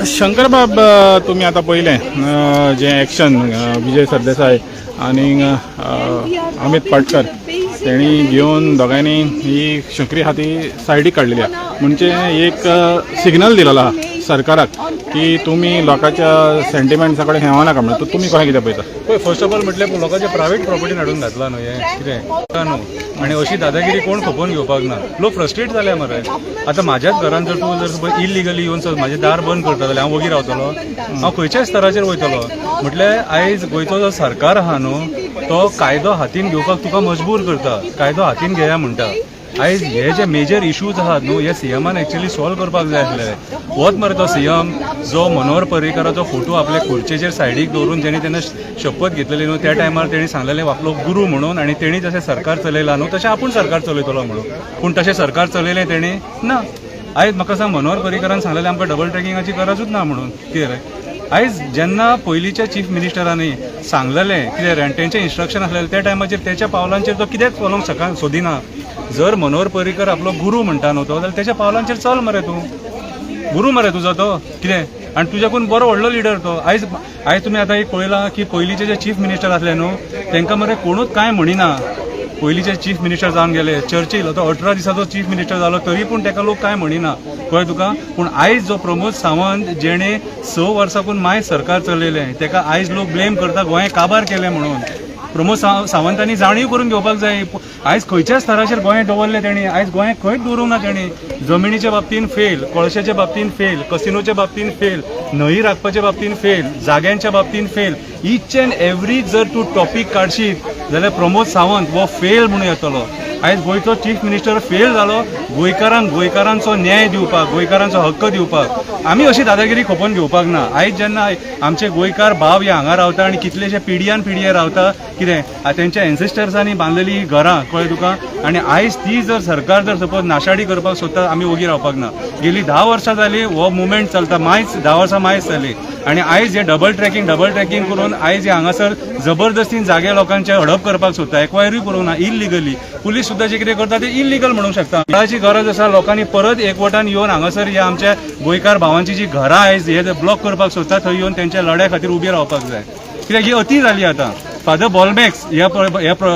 शंकरबाब तुम्ही आता पहिले जे ॲक्शन विजय सरदेसाय आणि अमित पाटकर त्यांनी घेऊन दोघांनी ही शंकरी हाती सायडीक काढलेली आहे. म्हणजे एक सिग्नल दिलेला सरकाराक की तुम्ही लोकांच्या सेंटिमेंट्सा कडेन हेवा नाका म्हणून. तुम्ही कशें कितें पळयता? पळय, फर्स्ट ऑफ ऑल म्हटल्यार लोकांच्या प्रायवेट प्रॉपर्टीन हाडून घातला न्हू हें कितें न्हू. आनी अशी दादागिरी कोण खपोवन घेवपाक ना. लोक फ्रस्ट्रेट जाले मरे. आतां म्हाज्याच घरान जर तूं जर इलिगली येवन जर म्हाजें दार बंद करता जाल्यार हांव वोगी रावतलो. हांव खंयच्याच स्तराचेर वयतलो. म्हटल्यार आयज गोंयचो जो सरकार आहा न्हू तो कायदो हातीन घेवपाक तुका मजबूर करता. कायदो हातीन घेया म्हणटा. आयज हे जे मेजर इश्यूज आहात न्हू हे सीएमान एक्चुअली सॉल्व करपाक जाय आसले. होच मरे तो सीएम जो मनोहर पर्रीकाराचो फोटो आपल्या खुर्चेचेर सायडीक दवरून जेणी तेन्ना शपथ घेतलेली न्हू त्या टायमार तेणी सांगलेलें आपलो गुरू म्हणून. आनी तेणी जशें सरकार चलयला न्हू तशें आपूण सरकार चलयतलो म्हणून. पूण तशें सरकार चलयलें तेणी ना. आयज म्हाका सांग मनोहर पर्रीकारान सांगलेलें आमकां डबल ट्रॅकिंगाची गरजूच ना म्हणून. कितें रे आयज जेन्ना पयलींच्या चीफ मिनिस्टरांनी सांगलेलें कितें रे तेंचें इन्स्ट्रक्शन आसलेलें त्या टायमाचेर तेच्या पावलांचेर तो कित्याक चलोवंक सोदिना. जर मनोहर पर्रीकर आपलो गुरू म्हणटा न्हू तो जाल्यार तेच्या पावलांचेर चल मरे तूं. गुरू मरे तुजो तो कितें. आनी तुज्याकून बरो व्हडलो लिडर तो. आयज तुमी आतां एक पळयलां की पयलींचे जे चीफ मिनिस्टर आसले न्हू तांकां मरे कोणूच कांय म्हणिना. पयलींचे चीफ मिनिस्टर जावन गेले. चर्चिल तो 18 दिसाचो चीफ मिनिस्टर जालो तरी पूण ताका लोक कांय म्हणिना. कळ्ळें तुका. पूण आयज जो प्रमोद सावंत जेणे 6 वर्सांकून माय सरकार चलयलें ताका आयज लोक ब्लेम करता गोंय काबार केलें म्हणून. प्रमोद सावंतांनी जाणीव करून घेवपाक जाय. आयज खंयच्या स्तराचेर गोंय दवरलें तेणी. आयज गोंय खंयच दवरूंक ना तेणी. जमिनीच्या बाबतीन फेल, कोळशाच्या बाबतीन फेल, कसिनोच्या बाबतीन फेल, न्हंय राखपाच्या बाबतीन फेल, जाग्यांच्या बाबतीन फेल. ईच अँड एवरी जर तूं टॉपीक काडशीत जाल्यार प्रमोद सावंत हो फेल म्हणून येतलो. आयज गोंयचो चीफ मिनिस्टर फेल जालो गोंयकारांचो न्याय दिवपाक, गोंयकारांचो हक्क दिवपाक. आमी अशी दादागिरी खपोवन घेवपाक ना. आयज जेन्ना आमचे गोंयकार भाव हे हांगा रावता आनी कितलेशे पिडयान रावता कितें तेंच्या एन्सेस्टर्सांनी बांदलेली घरां कळ्ळें तुका. आनी आयज ती जर सरकार जर सपोज नाशाडी करपाक सोदता आमी ओगी रावपाक ना. गेली 10 वर्सां जाली हो मुवमेंट चलता. 10 वर्सां मायज जाली. आनी आयज हे डबल ट्रॅकिंग करून आयज हे हांगासर जबरदस्तीन जागे लोकांचे हडप करपाक सोदता. एक्वायरूय करूंक ना इल्लिगली. पुलीस सुद्दां जे कितें करता ते इल्लिगल म्हणूंक शकता. घराची गरज आसा. लोकांनी परत एकवटान येवन हांगासर हे आमच्या गोंयकार भावांची जी घरां आयज हे ब्लॉक करपाक सोदता थंय येवन तेंच्या लड्या खातीर उबी रावपाक जाय. कित्याक ही अती जाली आतां. फादर बॉलमॅक्स ह्या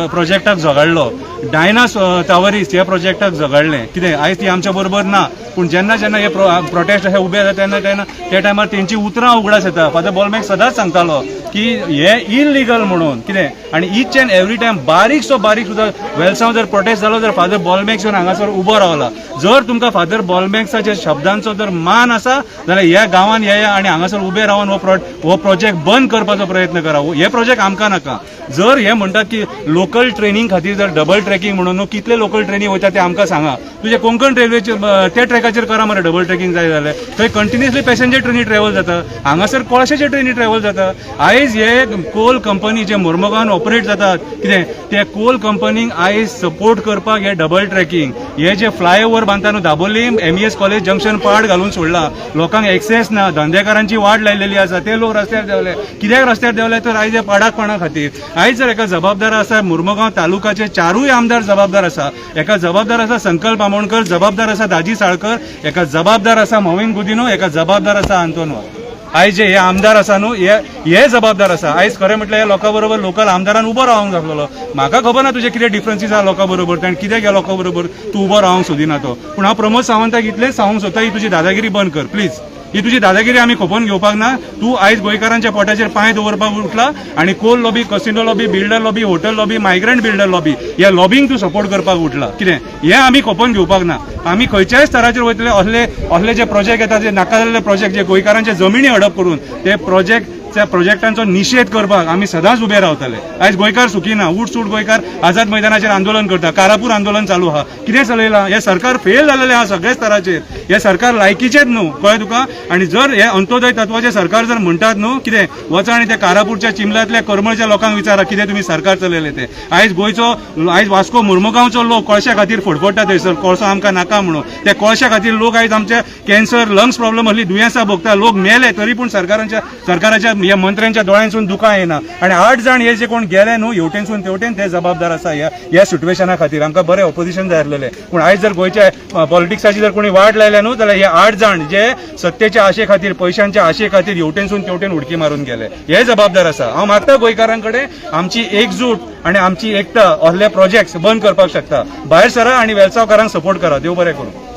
प्रोजेक्टाक झगडलो. डायना टावरीस ह्या प्रोजेक्टाक झगडलें. कितें आयज ती आमच्या बरोबर ना. पूण जेन्ना हे प्रोटेस्ट अशें उबे जाता तेन्ना त्या टायमार तेंची उतरां उगडास येता. फादर बॉलमॅक्स सदांच सांगतालो की हे इल्लिगल म्हणून. कितें आनी ईच अँड एवरी टायम बारीक सुद्दां वेल्सांव जर प्रोटेस्ट जालो जर फादर बॉलमॅक्स येवन हांगासर उबो रावला. जर तुमकां फादर बॉलमॅक्साच्या शब्दांचो जर मान आसा जाल्यार ह्या गांवांत येया आनी हांगासर उबे रावन हो प्रोजेक्ट बंद करपाचो प्रयत्न करा. हे प्रोजेक्ट आमकां नाका. जर हे म्हणटात की लोकल ट्रेनिंग खातीर जर डबल ट्रॅकिंग म्हणून कितले लोकल ट्रेनी वयता ते आमकां सांगा. तुजे कोंकण रेल्वेचे त्या ट्रॅकाचेर करा मरे डबल ट्रॅकिंग जाय जाल्यार. थंय कंटिन्युअसली पॅसेंजर ट्रेनी ट्रॅव्हल जाता. हांगासर कोळशाचे ट्रेनी ट्रॅव्हल जाता. आयज हे कोल कंपनी जे मोर्मुगांवान ऑपरेट जातात कितें ते कोल कंपनीक आयज सपोर्ट करपाक हे डबल ट्रॅकिंग हे जे फ्लायओव्हर बांदता न्हू दाबोली MES कॉलेज जंक्शन पाड घालून सोडला. लोकांक एक्सेस ना. धंदेकारांची वाट लायलेली आसा. ते लोक रस्त्यार देवले. कित्याक रस्त्यार देवले तर आयज हे पाडाकपणा खातीर. आयज जर एका जबाबदार आसा मुर्मुगांव तालुकाचे 4 आमदार जबाबदार आसा. एका जबाबदार आसा संकल्प आमोणकर, जबाबदार आसा दाजी साळकर, एका जबाबदार आसा मोविन गुदिनो, एका जबाबदार आसा आंतोनवा. आयज जे हे आमदार आसा न्हू हे जबाबदार आसा. आयज खरें म्हटल्यार हे लोकां बरोबर लोकल आमदारान उबो रावंक जातलो. म्हाका खबर ना तुजे कितें डिफरन्सीस आहा लोकां बरोबर आनी कित्याक ह्या लोकां बरोबर तूं उबो रावंक सोदिना तो. पूण हांव प्रमोद सावंताक इतलेंच सांगूंक सोदता ही तुजी दादागिरी बंद कर प्लीज. ही तुजी दादागिरी आमी खपोवन घेवपाक ना. तूं आयज गोंयकारांच्या पोटाचेर पांय दवरपाक उठला आनी coal lobby, casino lobby, builder lobby, hotel lobby, migrant builder lobby ह्या लॉबींक तूं सपोर्ट करपाक उठला. कितें हें आमी खपोवन घेवपाक ना. आमी खंयच्याय स्तराचेर वयतले असले जे प्रोजेक्ट येतात जे नाका जाल्ले प्रोजेक्ट जे गोंयकारांचे जमिनी हडप करून ते त्या प्रोजेक्टांचो निशेध करपाक आमी सदांच उबे रावतले. आयज गोंयकार सुखी ना. उठ गोंयकार आझाद मैदानाचेर आंदोलन करता. कारापूर आंदोलन चालू आहा. कितें चलयलां. हे सरकार फेल जालेलें आहा सगळ्या स्तराचेर. हे सरकार लायकीचेच न्हू कळ्ळें तुका. आनी जर हे अंत्योदय तत्वाचे सरकार जर म्हणटात न्हू कितें वचा आनी त्या कारापूरच्या चिंबलातल्या करमळच्या लोकांक विचारा कितें तुमी सरकार चलयलें ते. आयज गोंयचो वास्को मुर्मुगांवचो लोक कोळशा खातीर फडफडटा थंयसर. कोळसो आमकां नाका म्हणून. त्या कोळशा खातीर लोक आयज आमचे कॅन्सर, लंग्स प्रॉब्लेम असली दुयेंसां भोगता. लोक मेले तरी पूण सरकाराच्या ह्या मंत्र्यांच्या दोळ्यांसून दुकां येना आणि 8 जाण हे जे कोण गेले न्हू हेवटेनसून तेवटेन ते जबाबदार आसा ह्या सिच्युएशना खातीर आमकां बरें ऑपोजिशन जाय आसलेलें पूण आयज जर गोंयच्या पॉलिटिक्साची जर कोणी वाट लायल्या न्हू जाल्यार हे 8 जाण जे सत्तेच्या आशे खातीर पैशांच्या आशे खातीर हेवटेनसून तेवटेन उडकी मारून गेले हे जबाबदार आसा हांव मागता गोंयकारां कडेन आमची एकजूट आणि आमची एकता असले प्रोजेक्ट्स बंद करपाक शकता भायर सरा आणि वेलसावकारांक सपोर्ट करा देव बरें करूं